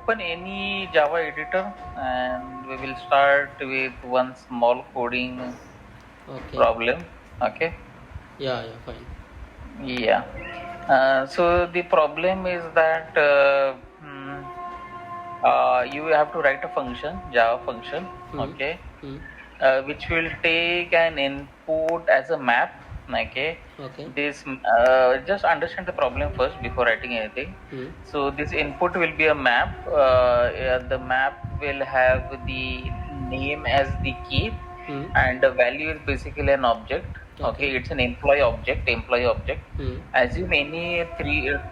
open any Java editor and we will start with one small coding Okay. problem. Okay. Yeah, fine. Yeah. So the problem is that you have to write a function, Java function, okay, Hmm. which will take an input as a map. Okay. Okay. This just understand the problem first before writing anything. Hmm. So this input will be a map. The map will have the name as the key, Hmm. and the value is basically an object. Okay. Okay, it's an employee object. Hmm. Assume any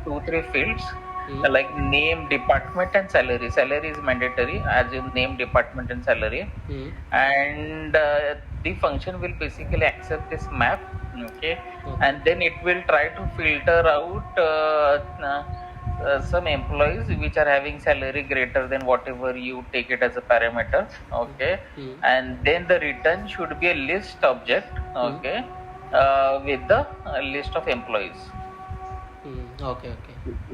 two, three fields Hmm. like name, department, and salary. Salary is mandatory. Assume name, department, and salary, Hmm. and the function will basically accept this map. Okay, Okay. and then it will try to filter out some employees which are having salary greater than whatever you take it as a parameter. Okay, Hmm. and then the return should be a list object. Okay, with the list of employees. Okay.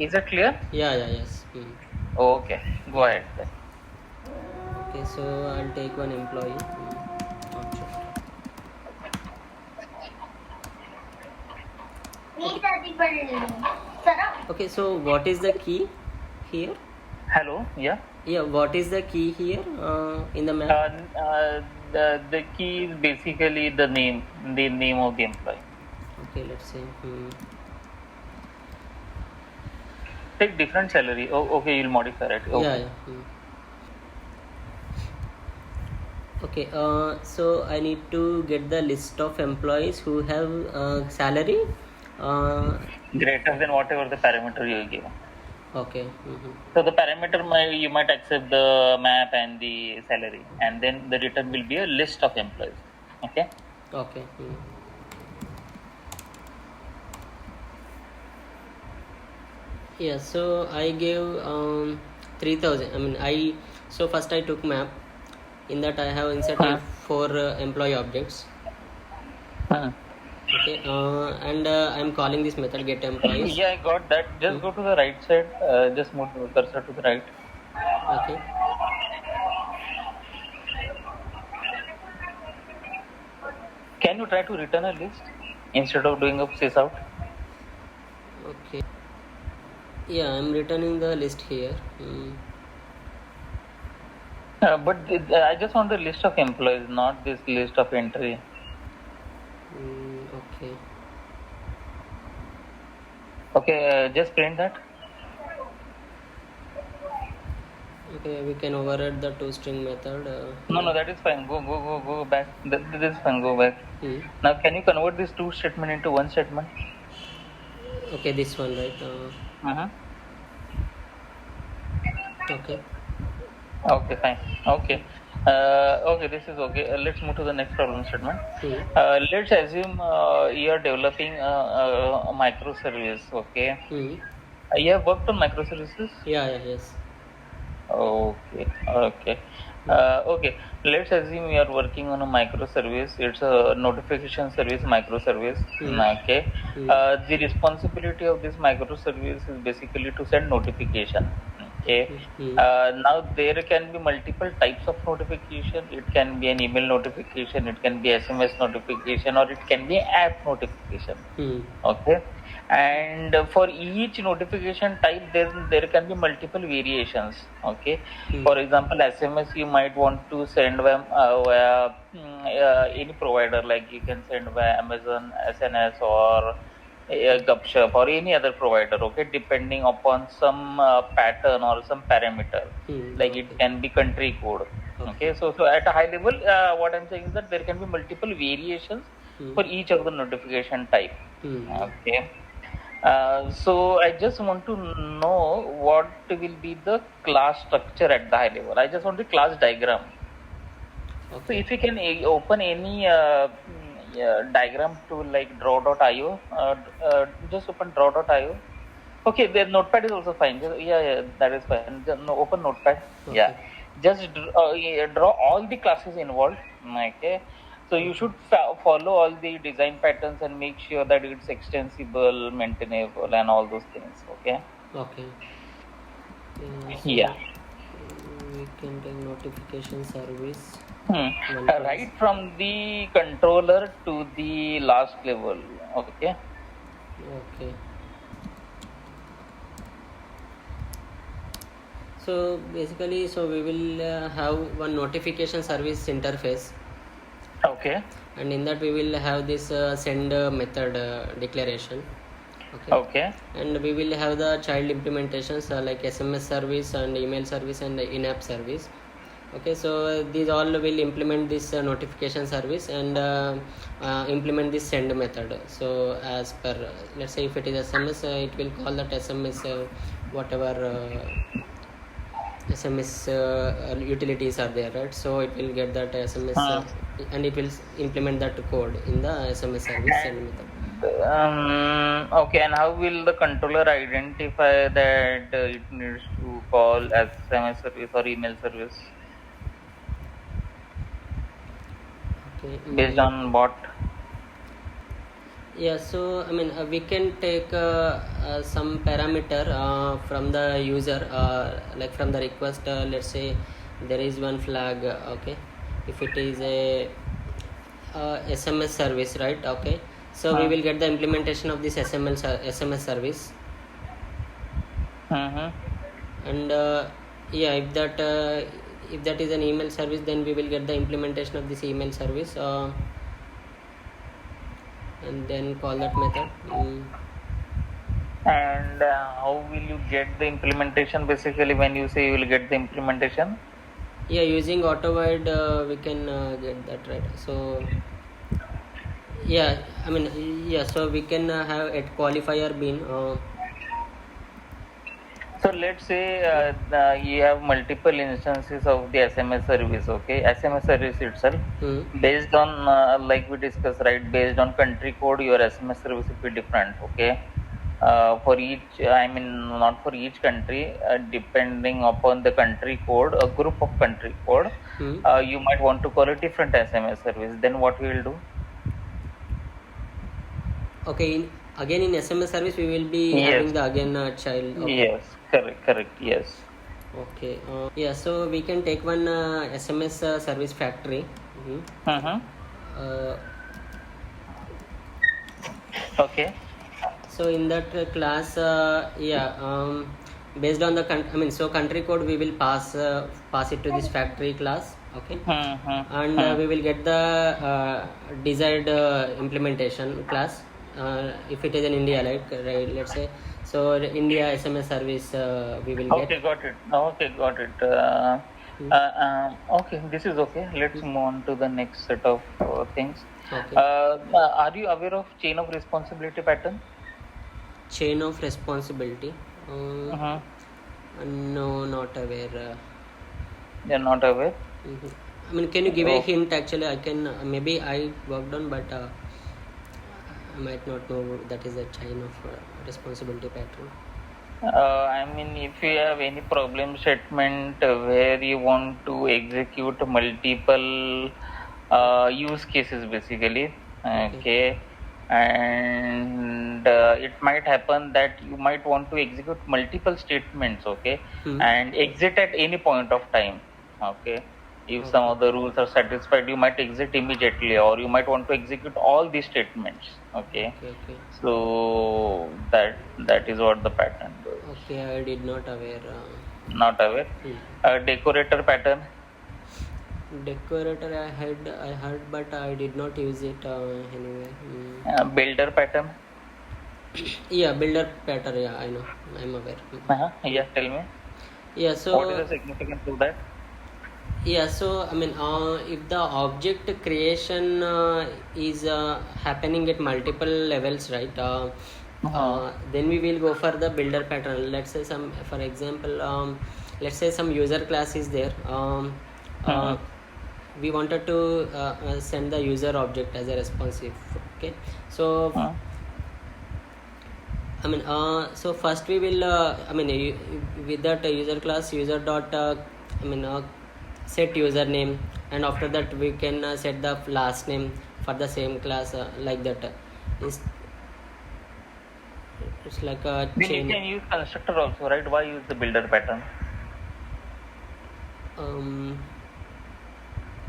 Is it clear? Yes. Okay, go ahead then. Okay, so I'll take one employee. Object. Okay, so what is the key here? Hello, yeah. Yeah, what is the key here in the map? The key is basically the name of the employee. Okay, let's say. Take different salary. Oh, okay, you'll modify it. Okay. Yeah. Okay, so I need to get the list of employees who have salary. Greater than whatever the parameter you give. Okay. So the parameter you might accept the map and the salary, and then the return will be a list of employees. Okay. Okay. Yeah, so I gave 3000. So first I took map. In that I have inserted 4 employee objects. Okay, and I'm calling this method get employees. Yeah, I got that. Just go to the right side. Just move the cursor to the right. Okay. Can you try to return a list instead of doing a sysout? Okay. Yeah, I'm returning the list here. But I just want the list of employees, not this list of entry. Okay. Okay, just print that. Okay, we can override the toString method. No, that is fine. Go back. This is fine. Go back. Now, can you convert this two statement into one statement? Okay, this one, right? Okay. Okay, fine. Okay. Okay, this is okay. Let's move to the next problem statement. Let's assume you are developing a microservice. Okay. You have worked on microservices? Yes. Okay. Okay. Let's assume you are working on a microservice. It's a notification service microservice. Okay. The responsibility of this microservice is basically to send notification. Okay. Now there can be multiple types of notification. It can be an email notification, it can be SMS notification, or it can be app notification. Okay. And for each notification type, there can be multiple variations. Okay. For example, SMS you might want to send via any provider, like you can send via Amazon SNS or Gupshup or any other provider. Okay, depending upon some pattern or some parameter, like it can be country code. Okay, so at a high level, what I'm saying is that there can be multiple variations for each of the notification type. Okay. So I just want to know what will be the class structure at the high level. I just want the class diagram. Okay. So if you can open any diagram tool like draw.io, just open draw.io. Okay, the notepad is also fine. Yeah, that is fine. Open notepad. Okay. Yeah, just draw all the classes involved. Okay. So you should follow all the design patterns and make sure that it's extensible, maintainable, and all those things. Okay. Okay. Yeah. we can take notification service. One Right class. from the controller to the last level. Okay. Okay. So basically, so we will have one notification service interface, Okay. and in that we will have this send method declaration. Okay. Okay. And we will have the child implementations like SMS service and email service and in-app service. Okay, so these all will implement this notification service and implement this send method. So as per let's say if it is SMS, it will call that SMS whatever SMS utilities are there, right? So it will get that SMS and it will implement that code in the SMS service send method. Okay, and how will the controller identify that it needs to call SMS service or email service Okay. based on what? Yeah, so I mean we can take some parameter from the user, like from the request. Let's say there is one flag. Okay, if it is a SMS service, right? Okay, so we will get the implementation of this SMS service, and yeah, if that is an email service, then we will get the implementation of this email service. And then call that method. And how will you get the implementation? Basically, when you say you will get the implementation, Yeah, using AutoWide we can get that, right? So yeah, I mean yeah, so we can have a qualifier bean. so let's say you have multiple instances of the SMS service. Okay, SMS service itself, based on like we discussed, right? Based on country code, your SMS service will be different. Okay. For each, I mean, not for each country, depending upon the country code, a group of country code, you might want to call a different SMS service. Then what we will do? Okay, again in SMS service we will be having the again child. Okay. Yes, correct, yes. Okay, yeah, so we can take one SMS service factory. Okay. So in that class, based on the so country code we will pass it to this factory class. Okay. And we will get the desired implementation class. If it is in India, right, let's say, so India SMS service we will get. Okay, got it. Okay, this is okay. Let's move on to the next set of things. Okay. Are you aware of chain of responsibility pattern? Chain of responsibility? No, not aware. You're not aware? I mean, can you give a hint? Actually, I can, maybe I worked on, but I might not know that is a chain of responsibility pattern. I mean, if you have any problem statement where you want to execute multiple use cases, basically, okay, and it might happen that you might want to execute multiple statements, okay, and exit at any point of time, okay. If some of the rules are satisfied, you might exit immediately, or you might want to execute all these statements, okay. So that is what the pattern does. Okay, I did not aware. Not aware. Decorator pattern. Decorator I heard, but I did not use it anyway. Builder pattern. Yeah, builder pattern. Yeah, I know. I'm aware. Yeah, tell me. Yeah, so what is the significance of that? Yeah, so I mean, if the object creation is happening at multiple levels, right? Then we will go for the builder pattern. Let's say for example, let's say some user class is there. We wanted to send the user object as a responsive. Okay, so I mean, so first we will, with that user class, user dot, set username, and after that we can set the last name for the same class, like that. It's like a chain. You can use constructor also, right? Why use the builder pattern? um,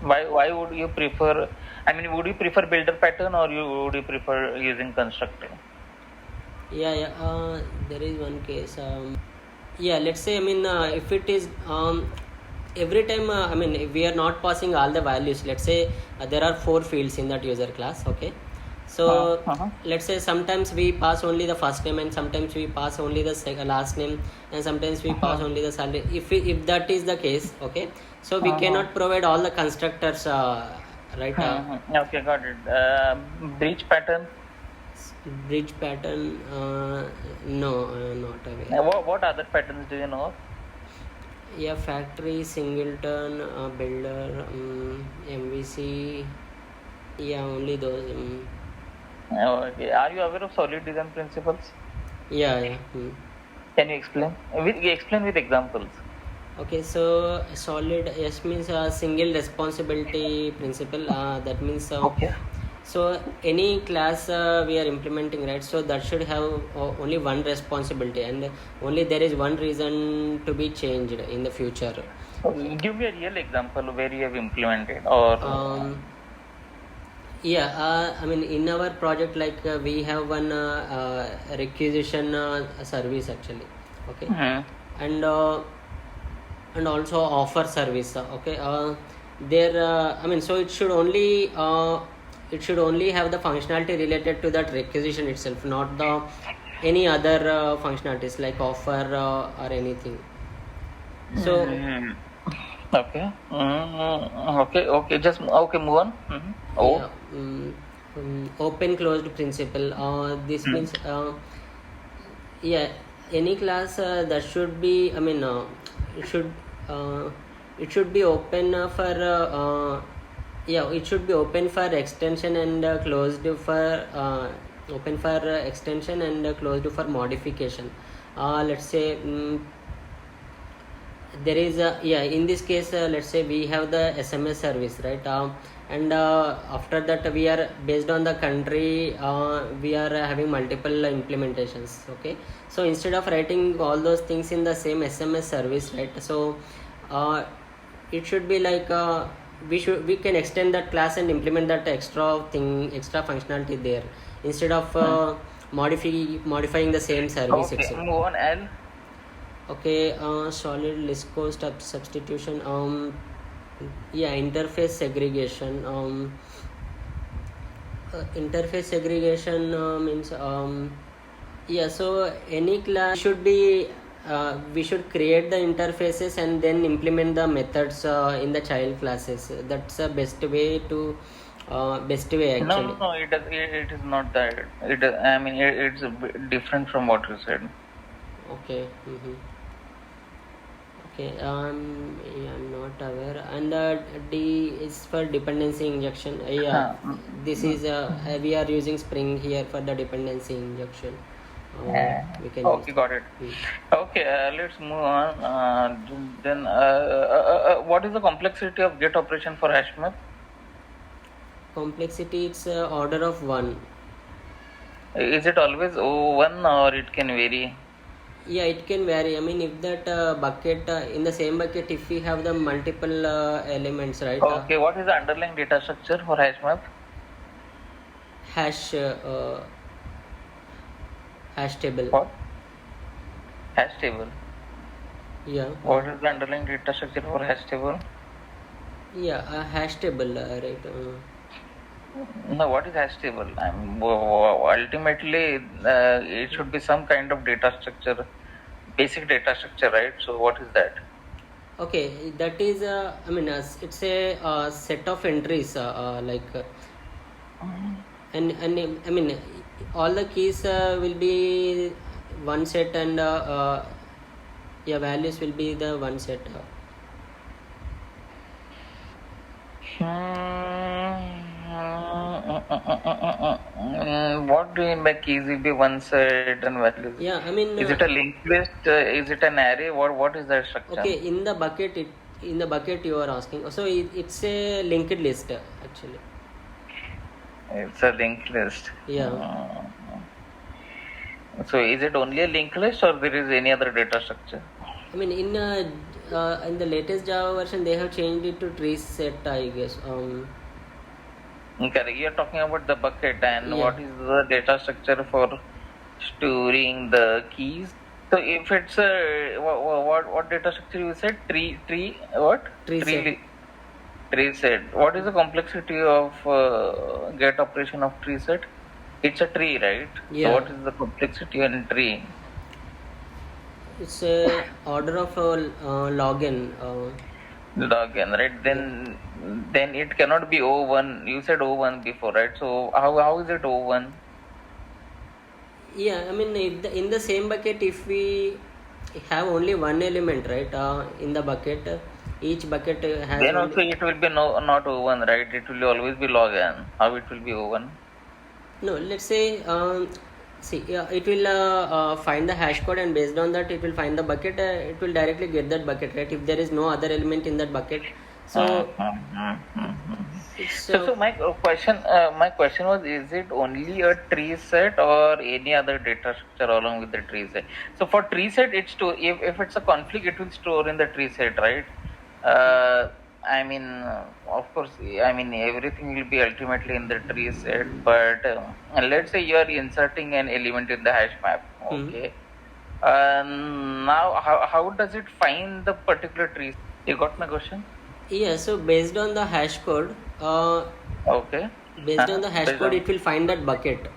Why would you prefer? I mean, would you prefer builder pattern or would you prefer using constructor? yeah, there is one case. Yeah, let's say, I mean, if it is every time, I mean, if we are not passing all the values. Let's say there are 4 fields in that user class. Okay, so Uh-huh. let's say sometimes we pass only the first name, and sometimes we pass only the last name, and sometimes we pass Uh-huh. only the salary. If that is the case, okay, so we Uh-huh. cannot provide all the constructors, right? Okay, got it. Breach pattern. Bridge pattern, no, not aware. What other patterns do you know? Yeah, factory, singleton, builder, MVC. Yeah, only those. Okay. Are you aware of solid design principles? Yeah. Can you explain? Explain with examples. Okay, so solid S means single responsibility principle. That means Okay. so any class we are implementing, right? So that should have only one responsibility, and only there is one reason to be changed in the future. Give me a real example where you have implemented or. Yeah, I mean, in our project, like we have one requisition service actually. Okay, Mhm. and also offer service. Okay, there. I mean, so it should only have the functionality related to that requisition itself, not the any other functionalities like offer or anything. So Mhm. Okay. Okay. Just okay. Move on. Oh. yeah, open closed principle. This Mm. means yeah, any class that should be, I mean, it should uh, it should be open for yeah, it should be open for extension and closed for open for extension and closed for modification. Let's say there is a, yeah, in this case, let's say we have the SMS service, right? And after that, we are based on the country, we are having multiple implementations. Okay, so instead of writing all those things in the same SMS service, right? So it should be like we can extend that class and implement that extra functionality there, instead of modifying the same service Okay. itself. Move on. L. Okay, solid list code substitution. Yeah, interface segregation. Interface segregation means yeah. So any class should be we should create the interfaces and then implement the methods in the child classes. That's the best way actually. No. It is not that. I mean, it's a bit different from what you said. Okay. Okay, yeah, I'm not aware. And D is for dependency injection. Yeah, Huh. this is we are using Spring here for the dependency injection. We can use. Okay, got it. Okay, let's move on. Then, what is the complexity of get operation for HashMap? Complexity, it's order of 1. Is it always one or it can vary? Yeah, it can vary. I mean, if that bucket in the same bucket, if we have the multiple elements, right? Okay, what is the underlying data structure for HashMap? Hash hash table. What? Hash table. Yeah. What is the underlying data structure for hash table? Yeah, a hash table, right? No, what is hash table? Ultimately, it should be some kind of data structure, basic data structure, right? So, what is that? Okay, that is I mean, it's a set of entries, like and I mean, all the keys will be one set, and yeah, values will be the one set. What do you mean by keys will be one set and values? Yeah, I mean, Is it a linked list? Is it an array? What is that structure? okay, in the bucket you are asking. So it's a linked list actually. It's a linked list. Yeah. So is it only a linked list or there is any other data structure? I mean, in the latest Java version, they have changed it to tree set, I guess. Correct. You're talking about the bucket and Yeah, what is the data structure for storing the keys. So if it's a what data structure you said? Tree what? tree set. Tree tree set. What is the complexity of get operation of tree set? It's a tree, right? So Yeah, what is the complexity in tree? it's a order of login. Login, right? Yeah. Then it cannot be O1. You said O1 before, right? So how is it O1? Yeah, I mean, in the same bucket, if we have only one element, right, in the bucket, each bucket has Then only. also it will be not O1, right? It will always be login. How it will be O1? No, let's say, see, it will find the hash code, and based on that, it will find the bucket. It will directly get that bucket, right? If there is no other element in that bucket, so it's So my question was, is it only a tree set or any other data structure along with the tree set? So for tree set, if it's a conflict, it will store in the tree set, right? Uh, I mean, of course, I mean everything will be ultimately in the tree set, but let's say you are inserting an element in the hash map, hmm. okay? Now how does it find the particular tree? You got my question? Yeah. So based on the hash code, Okay. based on the hash Based code, on it will find that bucket.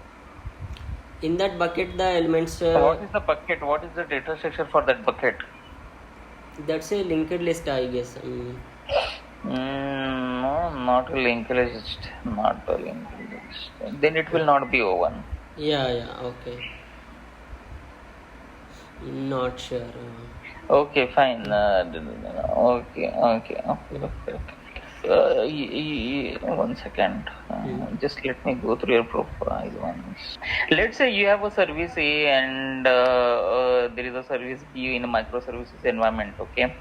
In that bucket, the elements, so what is the bucket? What is the data structure for that bucket? that's a linked list, I guess. No, not a linked list. Not a linked list. Then it will not be O1. Yeah, yeah, okay. Not sure. Okay, fine. Okay. One second. Hmm. Just let me go through your profile once. Let's say you have a service A and there is a service B in a microservices environment. Okay.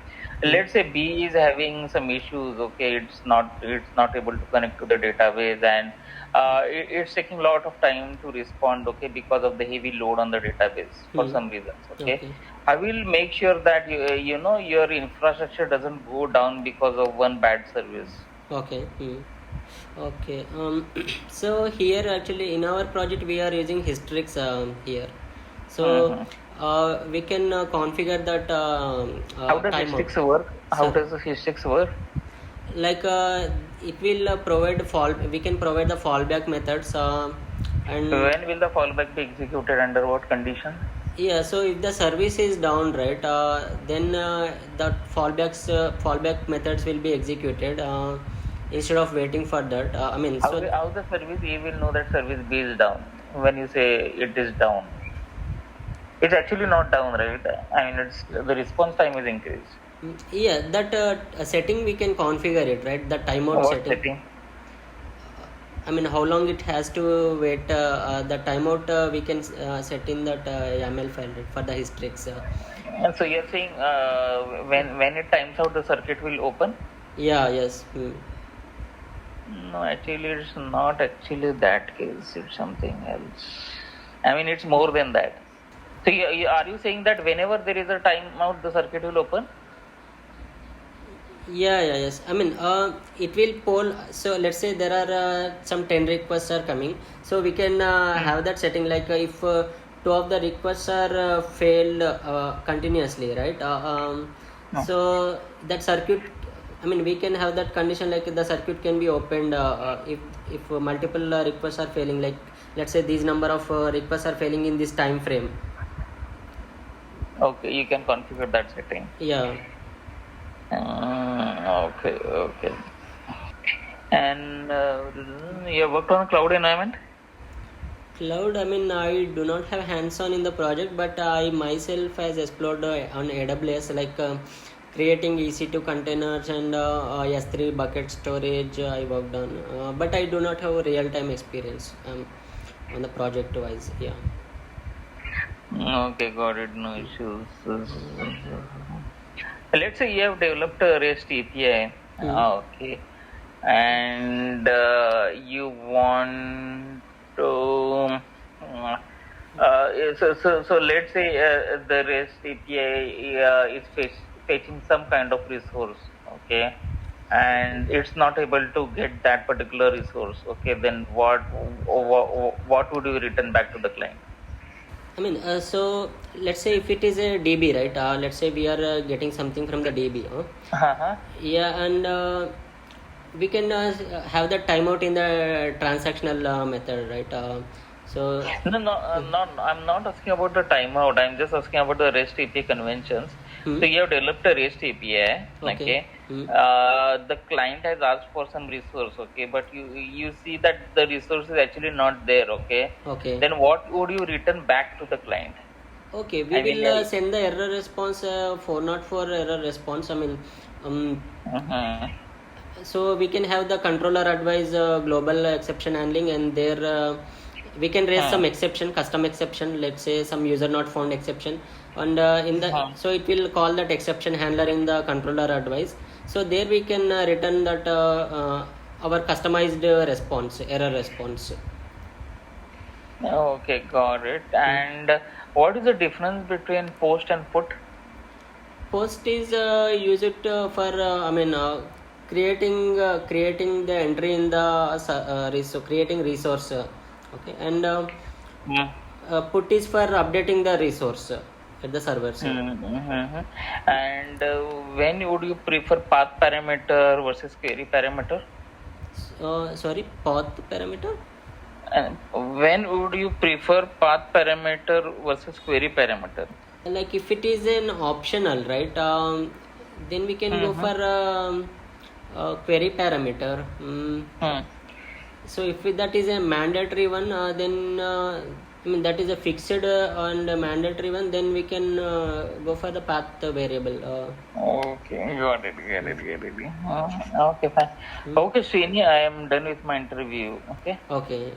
Let's say B is having some issues. Okay, it's not able to connect to the database and it's taking a lot of time to respond. Okay, because of the heavy load on the database for Hmm. some reasons. Okay, Okay. I will make sure that your infrastructure doesn't go down because of one bad service. Okay. Okay. So here actually in our project we are using Hystrix here. So Hmm. we can configure that How does timeout. Hystix work? How Sorry. does the Hystix work? Like it will provide fall. We can provide the fallback methods and When will the fallback be executed? Under what condition? yeah. So if the service is down, right, then the fallback methods will be executed instead of waiting for that. I mean, How, so how the service A will know that service B is down when you say it is down? It's actually not down, right? I mean, it's the response time is increased. yeah, that setting we can configure it, right? The timeout What setting. setting? I mean, how long it has to wait. The timeout we can set in that YAML file, right, for the Hystrix. And so you're saying when it times out, the circuit will open? Yeah. Yes. No, actually, it's not actually that case. It's something else. I mean, it's more than that. So, are you saying that whenever there is a timeout, the circuit will open? Yeah, yeah, yes. I mean, it will poll. So let's say there are some 10 requests are coming. So we can have that setting like if two of the requests are failed continuously, right? No. So that circuit, I mean, we can have that condition like the circuit can be opened if multiple requests are failing. Like let's say these number of requests are failing in this time frame. Okay, you can configure that setting. Yeah. Okay. And you worked on a cloud environment? Cloud, I mean, I do not have hands-on in the project, but I myself has explored on AWS, like creating EC2 containers and S3 bucket storage. I worked on, but I do not have a real-time experience on the project-wise. Yeah. Okay, got it. No issues. Let's say you have developed a REST API. Hmm. Okay, and you want to So let's say the REST API is fetching some kind of resource, okay, and it's not able to get that particular resource, okay, then what would you return back to the client? I mean, so let's say if it is a DB, right? Let's say we are getting something from the DB. Uh-huh. Yeah, and we can have the timeout in the transactional method, right? So No, I'm not asking about the timeout. I'm just asking about the REST API conventions. hmm, So you have developed a REST API, okay. okay. Hmm. The client has asked for some resource, okay, but you see that the resource is actually not there, okay. Okay. Then what would you return back to the client? Okay, we I mean, will send the error response 404 error response. I mean, mhm. so we can have the controller advise global exception handling, and there we can raise some exception, custom exception. Let's say some user not found exception, and in the so it will call that exception handler in the controller advice. So there we can return that our customized response, error response. Okay, got it. And what is the difference between post and put? Post is use it for creating the entry in the creating resource, okay, and Hmm. put is for updating the resource at the server side. Mm-hmm. And when would you prefer path parameter versus query parameter? Sorry, path parameter. And when would you prefer path parameter versus query parameter? Like if it is an optional, right, then we can go Mm-hmm. for query parameter. So if that is a mandatory one, then I mean that is a fixed and a mandatory one, then we can go for the path variable. Okay, got it. Okay, fine. Okay, Srini, I am done with my interview. Okay. Okay.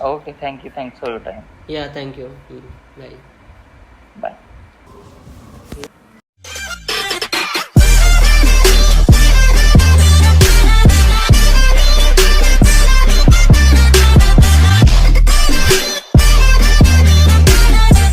Okay, thank you. Thanks for your time. Yeah, thank you. Bye.